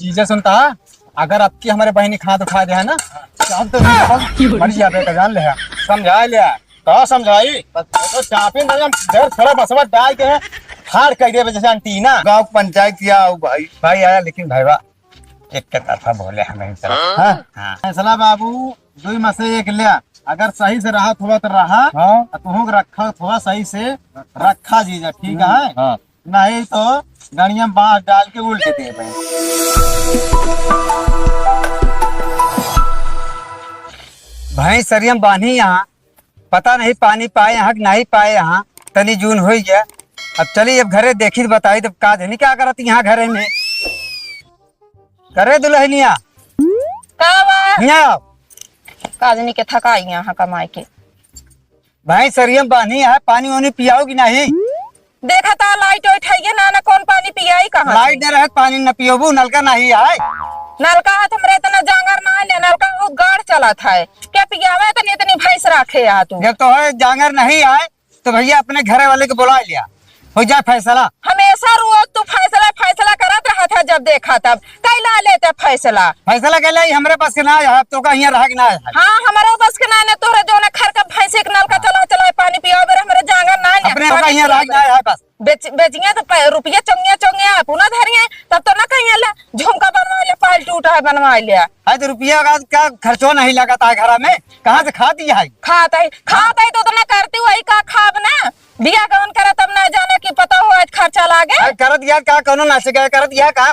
चीजें सुनता है। अगर आपकी हमारे बहनी खाद उठा दे है ना चाप तो मर जाए का जान ले समझा लिया तो समझाई तो चापी देर थोड़ा बसवा डाल के हार कर दे जैसे अंटीना गांव पंचायत किया भाई भाई आया लेकिन भाईवा एक के तरफा बोले हमें फैसला बाबू दो में से एक लिया अगर सही से रहा थोड़ा तो रहा तुम रखा थोड़ा सही से रखा जीजा ठीक है नहीं तो गड़िया बांस डाल के उल्टे दे भाई सरियम बांधी यहाँ पता नहीं पानी पाए यहाँ नहीं पाए यहाँ तनी जून हो गया। अब चलिए अब घरे देखी बताई तब का धनी क्या करत यहाँ घरे में करे दुल्हनिया काजनी के थकाई यहाँ कमाई के भाई सरियम बांधी है पानी वानी पियाओगी नहीं देखा था लाइट वाइट है ना कौन पानी पियाई कहाँ लाइट न रहे पानी न पियोबू नलका नहीं है नलका है तुमरे इतना जांगर ना है नलका वो गाड़ चला था क्या पियावे इतनी इतनी भैंस रखे यहाँ तू जब तो है जांगर नहीं आए तो भैया अपने घरे वाले को बुला लिया हो जाए फैसला। हमेशा रोज तू फैसला फैसला करत रहा था जब देखा तब कैला लेते फैसला फैसला के लिए हमारे पास के ना है तो का यहाँ रह के ना है। हाँ हमारे बस के ना तोरे जो खर का भैंस एक नल का चला पानी पियावे हमारे जांगर ना अपने का यहाँ रह के ना है बस बेचिया तो रुपया चौंगिया चौंगिया पुनः धरिए तब तो ना कहीं ले झुमका बनवा ले पाल टूटा है बनवा लिया है तो रुपया का क्या खर्चो नहीं लगाता है घर में कहाँ से खा दिया है खाता तो ना करती वही का खाब ना बिया कौन करे तब ना जाने की पता हो आज खर्चा लागे करत यार का कोनो ना से करत यार का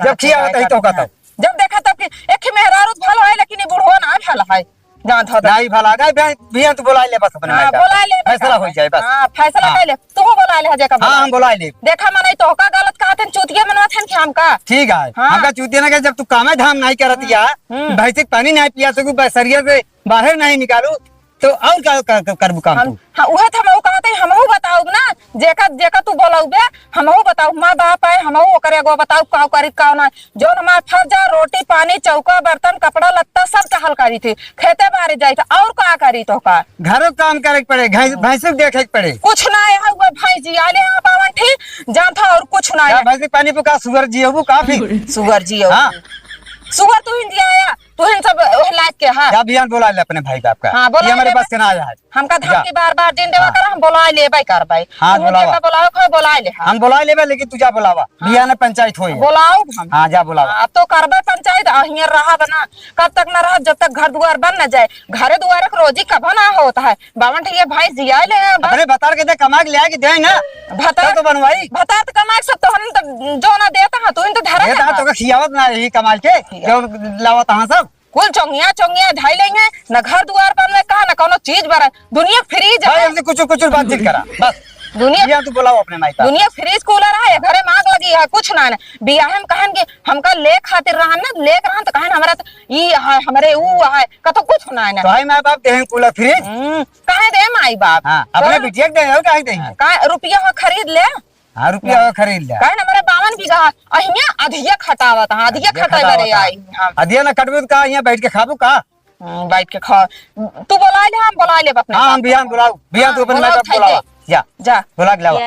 जब किया होता ही तो का तब जब देखा तब कि एक मेहरारू भलो है लेकिन बुढ़वा ना भला है जान था नहीं भला गए भैया तो बुला ले बस अपने हां बुला ले फैसला हो जाए बस हां फैसला कर ले तू बुला ले हजे का हां हम बुला ले देखा माने तो का गलत कहा थे चूतिया मनवा थे हम का ठीक है हमका चूतिया ना जब तू काम धाम नहीं करत या भैंस पानी नहीं पिया तो सरिया से बाहर नहीं निकालू तो और का करबू काम तू हां उहे था हम कहते हमहु बताऊ ना जेका तू बोलाऊ बे हमहु बताऊ मां बाप है हमहु ओकरे एगो बताऊ का करी का ना जो हमार फर्जा रोटी पानी चौका बर्तन कपड़ा लत्ता सब टहल करी थी खेते बारे जाई था और का करी तो का घरों काम करे पड़े भैंस देखे पड़े कुछ ना है वो भाई जी आले हां बावन थी जान था और कुछ ना है भैंस पानी पे का सुगर जी हो काफी सुगर जी हो हां सुगर तू हिंदी आया तू हिन सब लायक के हां जा बियान बुला ले अपने भाई बाप का हां बोला हमारे पास के ना आया हमका धमकी बार-बार दिन देवा कर हम बुला ले भाई कर भाई हां बुलाओ खो बुला ले हम बुला लेबे लेकिन तू जा बुलावा बियान पंचायत होई बुलाओ हम हां जा बुलावा अब तो करबे पंचायत अहिया रहा बना कब तक ना रहा जब तक घर द्वार बन न जाए घरे द्वार के रोजी कब ना होता है बावन ये भाई जिया ले अपने बता के दे कमा के ले के दे ना भता तो बनवाई भता तो कमा सब तो हम तो जो ना देता है तू इन तो धरा देता तो खियावत ना यही कमाल के जो लावत हां सब कुल चौंगिया ढाई लेंगे न घर द्वार बनवे कहा न कोनो चीज बरा दुनिया फ्रीज है हमसे कुछ बातचीत करा बस दुनिया तू बुलाओ अपने मायका दुनिया फ्रीज कूलर है घरे मांग लगी है कुछ ना बियाह हम कहन के हमका ले खातिर रहन ना ले रहन तो कहन हमरा ई है हमरे ऊ है कतो कुछ ना है तो भाई माय बाप दे कूलर फ्रीज काहे दे माई बाप अपने बिटिया दे हो काहे दे का रुपया खरीद ले हां रुपया खरीद ले काहे हमरे 52 बीघा अहिया अधिया खटावत हां अधिया खटाई बरे आई अधिया ना कटबू का यहां बैठ के खाबू का बैठ के खा तू बुला ले हम बुला ले अपने हां हम बियान बुलाओ बियान तू अपने माय बाप बुलाओ जा बुला के लावा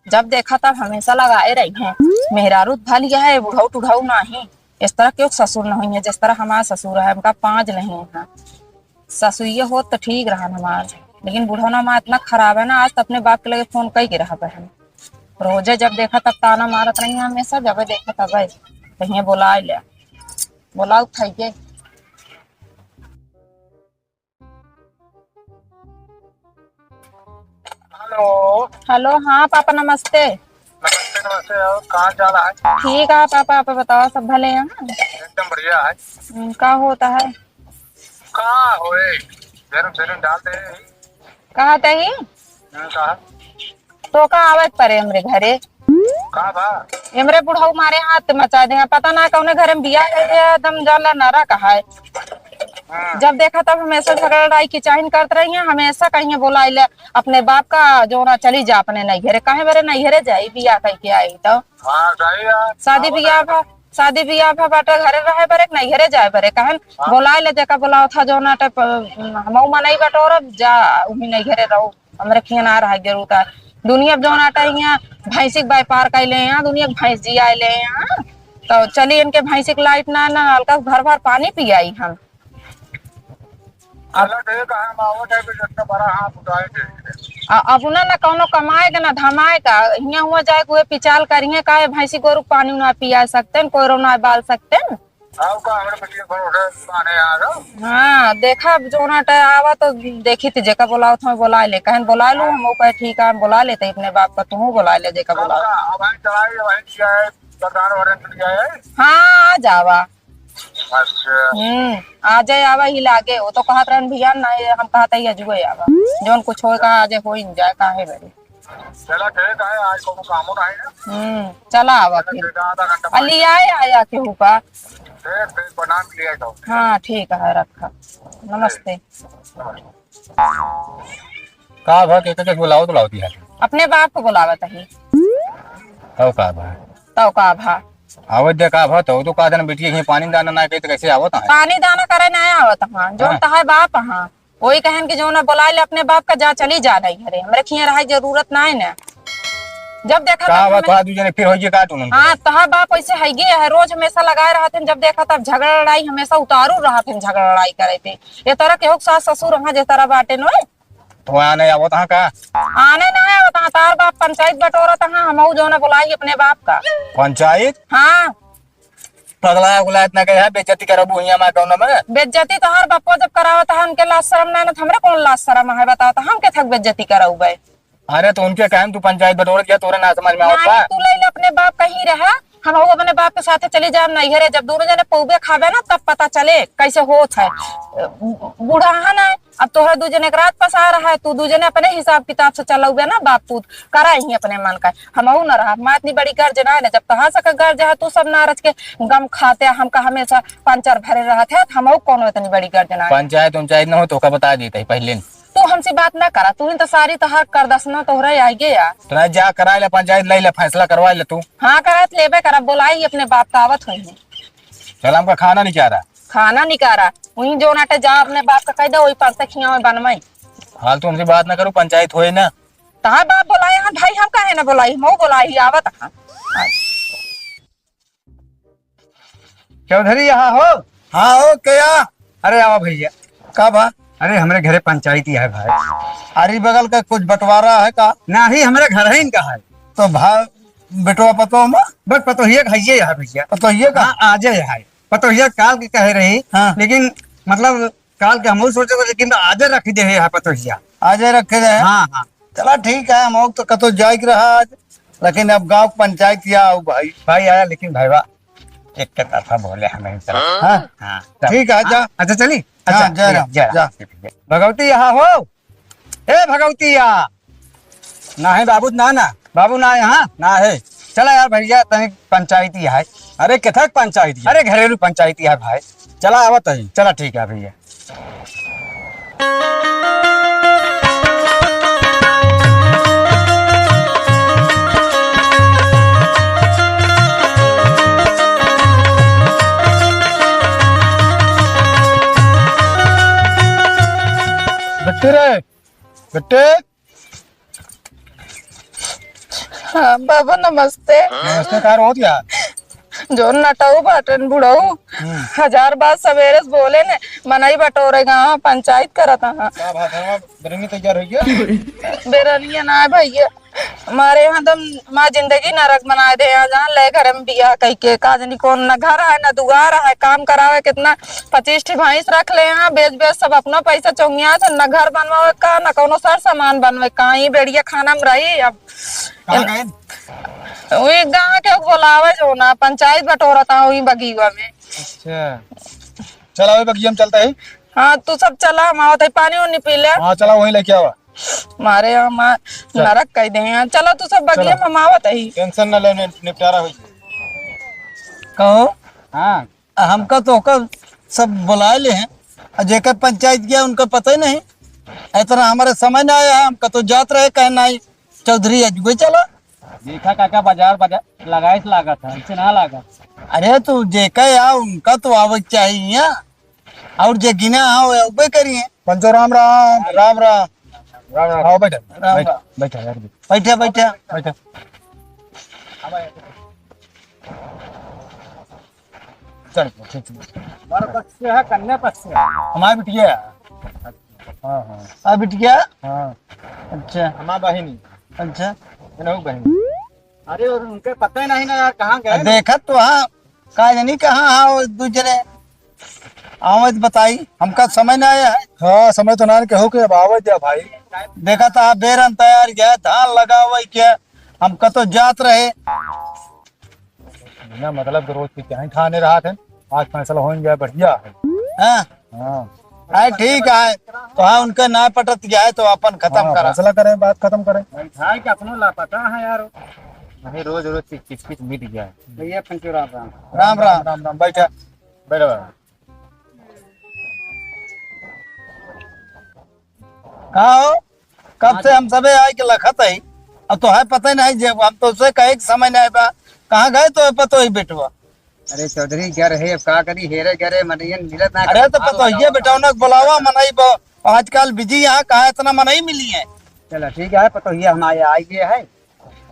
जब देखा तब हमेशा लगाए रही हैं मेहरारू भलिया है बुढ़ऊ टुढ़ऊ नहीं इस तरह क्यों ससुर नहीं है जिस तरह हमारा ससुर है हमका 5 नहीं है ससुर हो तो ठीक रहा हमार लेकिन बुढ़ौना माँ इतना खराब है ना आज तो अपने बाप के लगे फोन कई के रहा बहन रोजे जब देखा तब ताना मारत रही हमेशा जब देखा तब कहीं बुला ले बुलाओ थाइए हेलो हाँ पापा नमस्ते नमस्ते कहाँ जा रहा है ठीक है पापा आप बताओ सब भले हैं एकदम बढ़िया है क्या होता है कहाँ होए डालते कहा तही तो कहाँ आवत परे हमरे घरे कहाँ बा हमरे बुढ़ऊ मारे हाथ मचा दे पता ना कौने घर में बिया एकदम जाला नारा कहा है जब देखा तब हमेशा झगड़ा लड़ाई की चाहन करते रही है हमेशा कहीं बोला अपने बाप का जो ना चली जा अपने नहीं घेरे कहे मेरे नहीं घेरे जाई बिया कह के आई तो शादी बिया बाटे घरे रहे बरे नहीं घरे जाए बरे कहन बोलाए ले जका बोलाओ था जो नाटे हमऊ मनाई बटोर जा उही नहीं घरे रहो हमरे खिया ना रहा जरूरत है दुनिया जो नाटा यहाँ भैंसिक व्यापार कैले यहाँ दुनिया भैंस जी आए यहाँ तो चली इनके भैंसिक लाइट ना ना हल्का भर भर पानी पियाई हम। चलो ठीक है, हम आवत है, जितना बड़ा हाथ उठाएंगे। अब ना कौनो कमाएगा ना धमाएगा, हियाँ हुआ जाए हुए पिचाल करिए का भैंसी गोरु पानी ना पिया सकते कोई ना बाल सकते। आओ का हमरे बच्चे पर उठे पाने आ जाओ। हाँ देखा जो ना आवा तो देखी थी जेका बोलाओ तो बोला ले कहन बोला लू हम कहे ठीक है हम बोला लेते अपने बाप का तू बोला ले जेका बोला। अब हम चलाई वहीं किया है, सरदार वारंट लिया है। हाँ आ जावा। अच्छा आ जाए आवा ही लागे वो तो कहत रहन भैया ना हम कहते ही अजुए आवा जोन कुछ होए का आज हो इन जाए काहे बड़ी। चलो ठीक है, आज को काम नहीं है। चला आवा फिर आधा घंटा अली आया के हुका। फिर बना के लिया जाओ। हाँ ठीक है रखा नमस्ते। का भा के बुलाओ तो लाओ है अपने बाप को बुलावत ही तो का भा तो का भा आवत दे का भा तो का दिन बेटी कहीं पानी दाना ना कही तो कैसे आवत है पानी दाना करे ना आवत हाँ जो तहार बाप हाँ वही कहन कि जो ना बुला ले अपने बाप का जा चली जा रही हरे हमरे खिया रहा जरूरत ना है ना जब देखा का तब बात थोड़ा दूसरे फिर होइए का तुन हाँ तहार बाप ऐसे है गे है रोज हमेशा लगाए रहते जब देखा तब झगड़ा लड़ाई हमेशा उतारू रहते झगड़ा लड़ाई करे पे ये तरह के हो सास ससुर वहाँ जे तरह बाटे नो तो आने आवत है का आने ना है बता तार बाप पंचायत बटोरा था हम जो ना बुलाई अपने बाप का पंचायत हाँ पगला उगला इतना कहे है बेइज्जती करबू हिया मा कौन में बेइज्जती तो हर बापो जब करावत है उनके लाज शर्म ना हमरे कौन लाज शर्म है बताओ हम के थक बेइज्जती कराऊबे। अरे तो उनके कहन तू पंचायत बटोर दिया तोरे ना समझ में आवता तू ले अपने बाप का ही रहा हम अपने बाप के साथ चले जाए नहीं है जब दोनों जने पौबे खावे ना तब पता चले कैसे होत है बूढ़ा है अब तोहरा दू जने रात पसा रहा है तू दू जने अपने हिसाब किताब से चलोगे ना बाप तू करा ही अपने मन का हम न रहा माँ इतनी बड़ी गर्ज ना है जब तहा सक गर्ज है तू सब नारज के गम खाते हमका हमेशा पंचर भरे रहा थे हम कौन इतनी बड़ी गर्ज ना पंचायत पंचायत न हो तो का बता देते पहले तू हमसे बात ना करा तू तो सारी तहार कर दसना तोहरा आगे या तो जा करा ले पंचायत ले ले फैसला करवा ले तू हाँ करत लेबे करा बोलाई अपने बाप का आवत हुई है चल हमका खाना नहीं चाह रहा खाना निकारा वही जो नाटे जा अपने बाप का कह दे वही पर से खिया बनवाई हाल तो हमसे बात ना करो पंचायत होए ना तहार बाप बोलाई हाँ भाई हम काहे ना बोलाई हम बोलाई आवत हाँ चौधरी यहाँ हो हाँ हो क्या। अरे आओ भैया का बा। अरे हमारे घरे पंचायती है भाई आरी बगल का कुछ बंटवारा है का। ना ही हमारे घर है इनका है तो भाई बेटवा पतो में बस पतोहिया खाइए है भैया तो ये का हाँ आज है पतोहिया काल के कह रही हाँ। लेकिन मतलब काल के हम सोचे लेकिन आज रख दे है पतोहिया आज रखे रहे। हाँ हाँ चला ठीक है हम तो कतो जाए रहा आज लेकिन अब गांव पंचायत या आओ भाई भाई आया लेकिन भाईवा एक के तरफा बोले हमें हाँ हाँ ठीक है जा। अच्छा चली हाँ, अच्छा जा। भगवती यहाँ हो ए भगवती यहाँ ना है बाबू ना ना बाबू ना यहाँ ना है चला यार भैया तनी पंचायती है अरे कथक पंचायती अरे घरेलू पंचायती है भाई चला आवत है चला ठीक है भैया गट्टे रे गट्टे। हाँ बाबा नमस्ते नमस्ते कार हो गया जो नटाऊ बाटन बुढ़ाऊ 1000 बात सवेरे से बोले ने मनाई बटोरे गाँव पंचायत करत हाँ क्या बात है बरनी तैयार हो गया बेरनिया ना भैया हमारे यहाँ तो माँ जिंदगी नरक बना दे यहाँ जहाँ ले घर में बिया कह के काजनी कौन न घर है न दुआर है काम करावे कितना 25 ठी भैंस रख ले यहाँ बेच बेच सब अपना पैसा चौंगिया से न घर बनवावे का न कोनो सर सामान बनवे का ही बेड़िया खाना में रही अब वही गाँव के बोलावे जो ना पंचायत बटोरा था वही बगीवा में। अच्छा चला बगिया में चलता है हाँ तू सब चला हम आवत है पानी उनी पी ले हाँ चला वहीं लेके आवा मारे यहाँ माँ नरक कह दे यहाँ चलो तू सब बगिया में हम आवत है टेंशन न लेने निपटारा हो कहो हाँ हमका तो होकर सब बुलाए ले हैं जेकर पंचायत गया उनका पता ही नहीं इतना हमारे समझ में आया है हमका तो जात रहे कहना ही चौधरी अजूबे चला देखा काका बाजार बाजार लगाए लागत है इसे ना लागत अरे तू जेका या उनका तो आवक चाहिए और जे गिना हो उबे करिए पंचो राम राम राम राम आओ बैठा राम बैठा राम। बैठा यार बैठे बैठे बैठा चल ठीक है हमारा पक्ष से है कन्या पक्ष से हमारी बिटिया है हाँ हाँ अब बिटिया हाँ अच्छा हमारी बहनी अच्छा इन्हों बहनी अरे और उनके पता ही नहीं ना यार कहाँ गए देखा तो हाँ का जानी कहाँ हाँ वो दूसरे आवाज बताई हमका समझ ना आया है। हाँ समय तो ना कहो कि अब आवाज दिया भाई देखा था बेरन तैयार गया धान लगा हुआ क्या हमका तो जात रहे ना मतलब तो रोज की क्या ही खाने रहा थे आज फैसला हो गया बढ़िया है हाँ हाँ है ठीक है तो हाँ उनका ना पटत गया है तो अपन खत्म हाँ, करा फैसला करें बात खत्म करें भाई का अपनो लापता है यार नहीं रोज रोज किच किच मिट गया है भैया पंचो राम राम राम राम राम राम बैठा बैठो कहा हो कब से हम सबे आए के लखत है अब तो है पता ही नहीं जब हम तो उसे कहे कि समय नहीं बा कहाँ गए तो पता ही बेटवा अरे चौधरी क्या रहे अब का करी हेरे गरे मनयन मिलत ना अरे तो पता ये बेटा बुलावा मनाई बो आजकल बिजी यहाँ कहा इतना मनाई मिली है चलो ठीक है पता ही हमारे आई गए है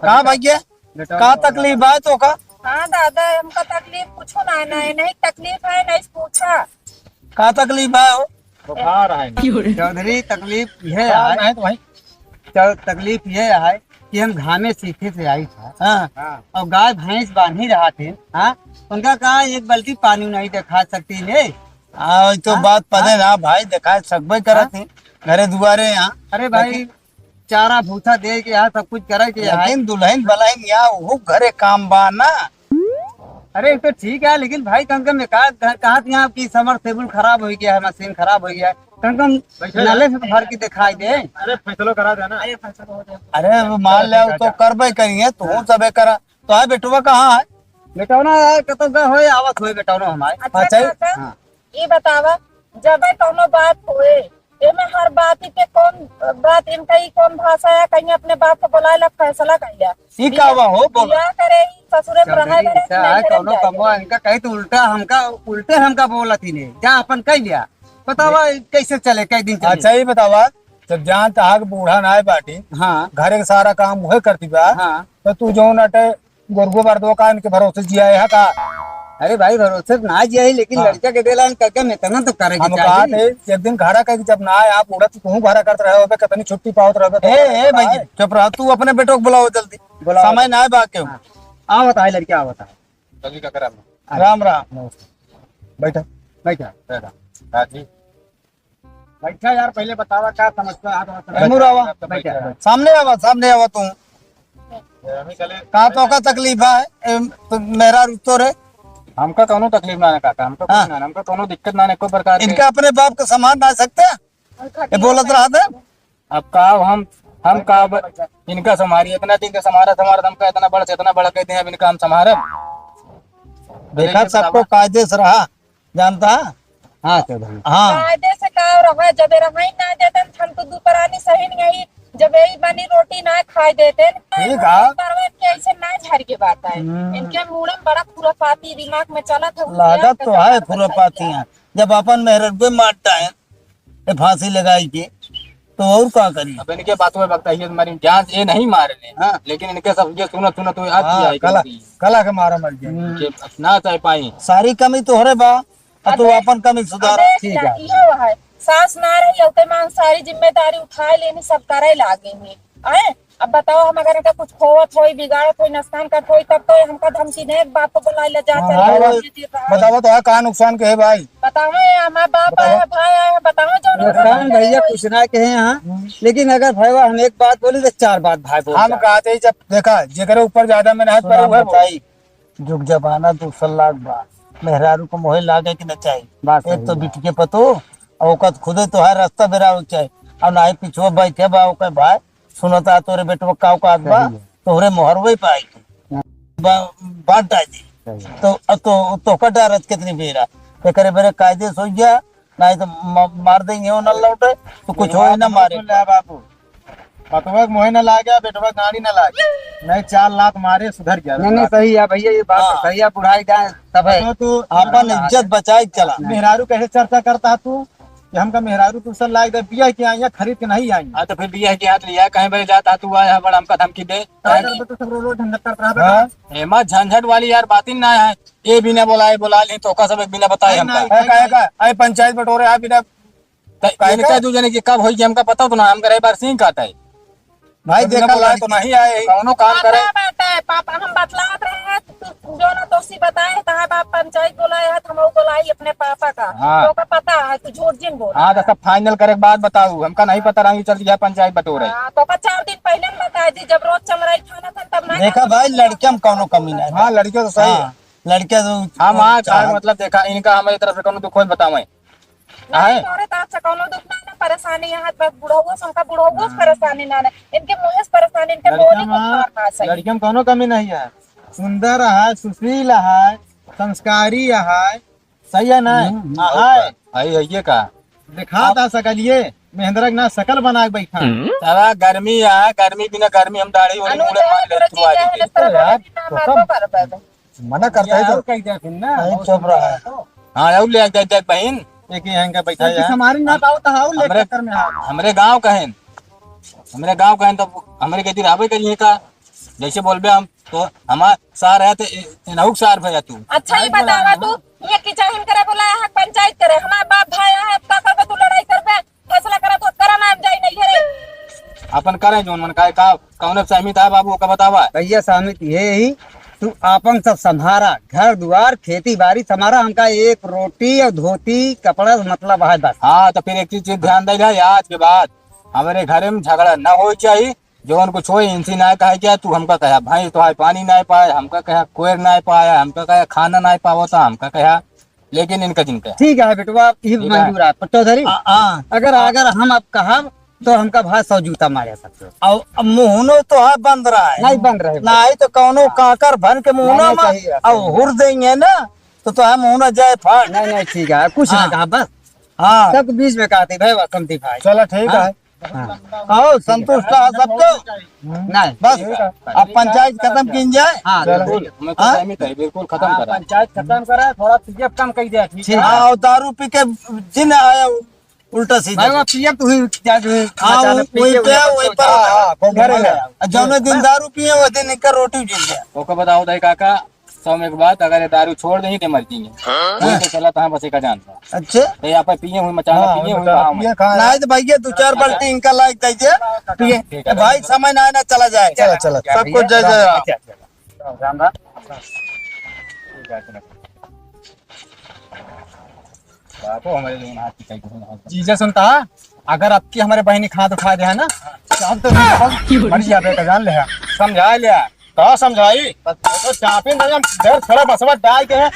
कहाँ भैया कहाँ तकलीफ है तो का हाँ दादा हमको तकलीफ कुछ ना है नहीं तकलीफ है नहीं पूछा कहाँ तकलीफ है हो बुखार है चौधरी तकलीफ यह बुखार है है तो भाई तकलीफ यह है कि हम घामे सीखे से आई था हाँ और गाय भैंस बांध ही रहा थे हाँ उनका कहा एक बाल्टी पानी नहीं दिखा सकती ले हाँ तो बात पता ना भाई दिखा सकबे करत थी घरे दुआरे यहाँ अरे भाई चारा भूसा दे के यहाँ सब कुछ करे के यहाँ लेकिन दुल्हन बलहन यहाँ वो घरे काम बा ना अरे तो ठीक है लेकिन भाई कम से कम कहा यहाँ आपकी समरसेबुल खराब हो गया है मशीन खराब हो गया है कम से कम नाले से तो भर के दिखाई दे अरे फैसला करा देना अरे वो मान ले तो करबे करिए तू सबे करा तो है बेटुआ कहाँ है बेटौना कतो का होए आवत होए बेटौना हमारे अच्छा अच्छा, काका, हाँ। ये बतावा जब कोनो बात होए एमे हर बात के कौन बात इनका ही कौन भाषा है कहीं अपने बाप को बुलाए ला फैसला कइला ई का हुआ हो बोल बियाह करे ई ससुरे में रहे चौधरी ऐसा है कौनो कमवा इनका कहे तो उल्टे हमका बोला थी ने जा अपन कह लिया बतावा कैसे चले कई दिन चले अच्छा ही बतावा जब जान तहाक बूढ़ा ना है बाटी हाँ घरे के सारा काम वही करती बा हाँ तो तू जो नटे गोरगो बरदो का इनके भरोसे जिया है का अरे भाई भरोसे ना जाए लेकिन लड़का के देला करके में तना तो करे हम कहा चाहिए थे एक दिन घरा का जब ना आए आप उड़त तू घरा करते रहे होबे कितनी छुट्टी पावत रहे ए भैया चुप रहा तू अपने बेटो को बुलाओ जल्दी बुलाओ। समय ना है बाकी आवत है लड़का आवत है जल्दी का करा राम राम बैठा बैठा बैठा हाँ जी बैठा यार पहले बतावा क्या समझता तैमूर आवा सामने आवा तू कहाँ तो का तकलीफ है तो मेरा रुतो रे हमका कोनो तकलीफ ना है काका हमका हाँ। कुछ ना हमका कोनो दिक्कत ना है कोई प्रकार की इनका अपने बाप का सम्मान ना सकते ये बोलत रहा था अब का हम का इनका समारी इतना दिन का समारा हमका इतना बड़ा से इतना बड़ा कहते हैं अब इनका हम समारे देखा सबको कायदे से रहा जानता है? हाँ चौधरी हाँ कायदे से का रहा जब रहाई ना देते हम तो दोपहरानी सही नहीं आई जब यही बनी रोटी ना खाई देते ठीक है। परवत के ऐसे ना झड़ के बात है इनके मुंह में बड़ा खुरापाती दिमाग में चला था लागत तो है खुरापाती है जब अपन मेहरबे मारता है ये फांसी लगाई के तो और क्या करिए अब इनके बातों में लगता है हमारी जान ये नहीं मारने हाँ। लेकिन इनके सब ये सुना तो आज हाँ, कला कला के मारा मर जाए कि ना चाह पाई सारी कमी तो हो रे बा और तू अपन कमी सुधार ठीक है। इहो है सास ना रही होते मां सारी जिम्मेदारी उठाए लेनी सब करे लागे ही आए अब बताओ हम अगर इनका कुछ खोवत होई बिगाड़त होई नुकसान करत होई तब तो हमका धमकी ने बाप को बुला ले जा बताओ तो क्या नुकसान के है भाई बताओ हमारा बाप आया भाई आया बताओ जो नुकसान भैया कुछ ना कहे यहाँ लेकिन अगर भाई हम एक बात बोली तो चार बात भाई बोल हम कहते ही जब देखा जेकर ऊपर ज्यादा मेहनत पर हुआ बताई जुग जबाना तो सलाक बा मेहरारू को मोहे लागे कि न चाहिए बात एक तो बिट के पतो और ओकत खुदे तो है रास्ता बेरा चाहिए और ना ही पिछुआ बैठे बा ओके भाई सुनता तोरे बेटवा का औकात बा तोहरे मोहर वही पाई बांट दी तो कटारत कितनी बेरा ते करे बेरे कायदे सो गया नहीं तो मार देंगे वो न लौटे तो कुछ हो ना मारे बाबू बतवा मोहे न लागे बेटवा गाड़ी न लागे नहीं 4 लाख मारे सुधर गया नहीं सही है भैया ये बात तो सही है बुढ़ाई जाए सब है तो तू अपन इज्जत बचाए चला मेहरारू कैसे चर्चा करता तू कि हमका मेहरारू तू सब लायक दे बिया के आई खरीद के नहीं आई। हाँ तो फिर बिया के हाथ लिया कहीं बड़े जाता तू आया बड़ा हमका धमकी दे। तो सब रोज झंझट करता रहा। हेमा झंझट वाली यार बात ही ना है। ये बिना बुलाए बुला ली तो का सब एक बिना बताए हमका अरे पंचायत बटोरे आप बिना कहीं कह दू जाने की कब होई हमका पता तो ना हम करे बार सिंह कहता है भाई देखा लाए तो नहीं आए कौनो काम करे। बेटे पापा हम बतलात रहे हैं जो ना दोषी बताए था बाप पंचायत बुलाया है हम बुलाई अपने पापा का। हाँ। तो का पता है तू झूठ जिन बोल। हाँ तो सब फाइनल करे के बाद बताऊ हमका नहीं पता रही चल दिया पंचायत बटोरे। तो का 4 दिन पहले में बताई थी जब रोज चमराई खाना था तब नहीं। देखा भाई लड़कियां में कौनो कमी नहीं। हाँ लड़कियों तो सही है। लड़कियां तो हम हाँ का मतलब देखा इनका हमारी तरफ से कौनो दुख खोज बतावे नहीं तोरे तरफ से कोनो दुख ना परेशानी यहाँ बस बुढ़ाओ संका बुढ़ाओ परेशानी ना इनके मुँह से परेशानी इनके बोली को मारना सही। लड़कियों में कौनो कमी नहीं है। सुंदर है सुशील है संस्कारी है सही है ना है आई ये का दिखा था सकलिए महेंद्र ना सकल बना के बैठा। सारा गर्मी है गर्मी बिना गर्मी हम दाढ़ी वाली मुड़े मार ले तू आज मना करता है तो चुप रहा है। हाँ और ले देख देख बहन एक ही हैंगा बैठा है हमारी ना पाओ तो हाउ ले हमरे चक्कर में हाउ। हमरे गांव कहें तो हमरे के दिन आवे करिए का जैसे बोलबे हम तो हमार सार है तो नहुक सार भैया तू। अच्छा ही बतावा तू ये की चाहिन करे बोला है पंचायत करे हमारा बाप भाई है का करबे तू लड़ाई करबे फैसला करे तो करा ना जाई नहीं रे अपन करे जोन मन का कौन सहमित है बाबू का बतावा। भैया सहमत ये ही तू आपन सब संभारा घर द्वार खेती बाड़ी संभारा हमका एक रोटी और धोती कपड़ा मतलब है बस। हाँ तो फिर एक चीज ध्यान दे जाए आज के बाद हमारे घर में झगड़ा न हो चाहिए जोन कुछ हो इनसी ना कहे क्या तू हमका कहा भाई तो पानी ना पाए हमका कहा कोयर ना पाया हमका कहा खाना ना पावता हमका कहा लेकिन इनका जिनका ठीक है बेटवा ये मंजूर है चौधरी। अगर अगर हम अब कहा तो हमका भाई 100 जूता मारे सकते हो। और मुहनो तो है बंद रहा है नहीं बन रहे नहीं तो कौनो काकर भर के मुहना नहीं, में सही है, और हुर देंगे ना तो है मुहना जाए फाड़। नहीं नहीं ठीक है कुछ ना कहा बस हाँ सब बीच में कहते भाई कमती भाई। चलो ठीक है आओ संतुष्ट है सबको नहीं बस अब पंचायत खत्म की जाए। हाँ बिल्कुल मैं तो सहमत है बिल्कुल खत्म करा। पंचायत खत्म करा थोड़ा पीएफ कम कर दिया ठीक है। हाँ और दारू पी के जिन आया उल्टा सीधा भाई वो पीएम तो हुई क्या जो है हाँ वही पे वही पर घर है जौने दिन दारू पिए वो दिन इनका रोटी उठ गया। वो का बताओ दे काका 100 में के बाद अगर ये दारू छोड़ देंगे तो मर जाएंगे वही तो चला था बसे का जानता अच्छा तो यहाँ पे पिए हुए मचाना पिए हुए वहाँ में। नहीं तो भैया 2-4 बाल्टी इनका लायक दीजिए पिए भाई समय ना ना चला जाए। चला चला सब कुछ जय जय राम राम। बापो हमारे लोग हाथ की कहीं को चीजें सुनता है अगर आपकी हमारे बहनी खाद उठा दे है ना तो हम तो मर जाते का जान ले है। समझा लिया तो समझाई तो चापे हम घर थोड़ा बसवा डाल के है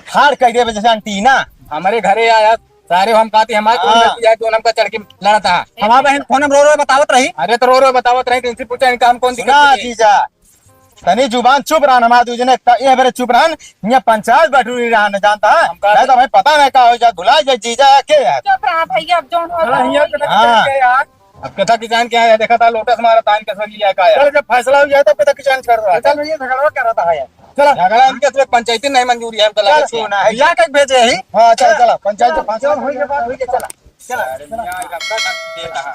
हार कर दे जैसे अंटीना हमारे घरे आया सारे हम कहते हमारे कौन हमका चढ़ के लड़ा था। हमारा बहन फोन में रो रो बतावत रही अरे तो रो बतावत रहे इनसे पूछा इनका हम कौन सी ना जीजा तनी जुबान चुप रहा हमारा दूजने ये बारे चुप रहा यहाँ पंचायत बैठू रहा न जानता है नहीं तो भाई पता नहीं का हो जाए भुला जाए जीजा के यार। चुप रहा भैया अब जोन हो हाँ अब कथा किसान क्या है देखा था लोटस हमारा तान कैसे लिया का चलो जब फैसला हो जाए तब पता किसान कर रहा है। चल ये झगड़ा कर रहा था यार चलो झगड़ा इनके सिर्फ पंचायती नहीं मंजूरी है हम तो चल लगा सुना है या के भेजे ही हाँ चल चला पंचायत के फैसला हो के बाद हो के चला चला यहाँ का दे रहा